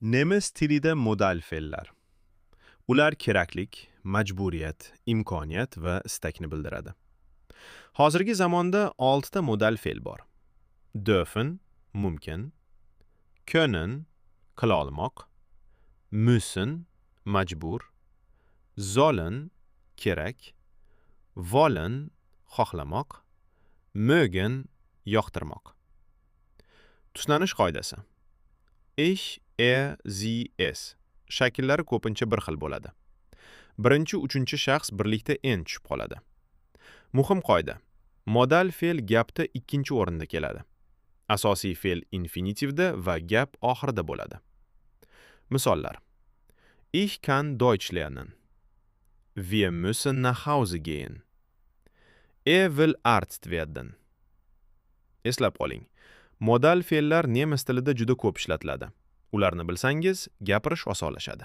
Nemis tilida modal fe'llar. Ular keraklik, majburiyat, imkoniyat va istakni bildiradi. Hozirgi zamonda 6 ta modal fe'l bor. Dürfen mumkin, können qila olmoq, müssen majbur, sollen kerak, wollen xohlamoq, mögen yoqtirmoq. Tushunanish qoidasi. Ich, sie, es shakllari ko'pincha bir xil bo'ladi. Birinchi, uchinchi shaxs birlikda en tushib qoladi. Muhim qoida. Modal fe'l gapda ikkinchi o'rinda keladi. Asosiy fe'l infinitivda va gap oxirida bo'ladi. Misollar. Ich kann Deutsch lernen. Wir müssen nach Hause gehen. Will Arzt werden. Eslab qoling. Modal fe'llar nemis tilida juda ko'p ishlatiladi. Ularni bilsangiz, gapirish osonlashadi.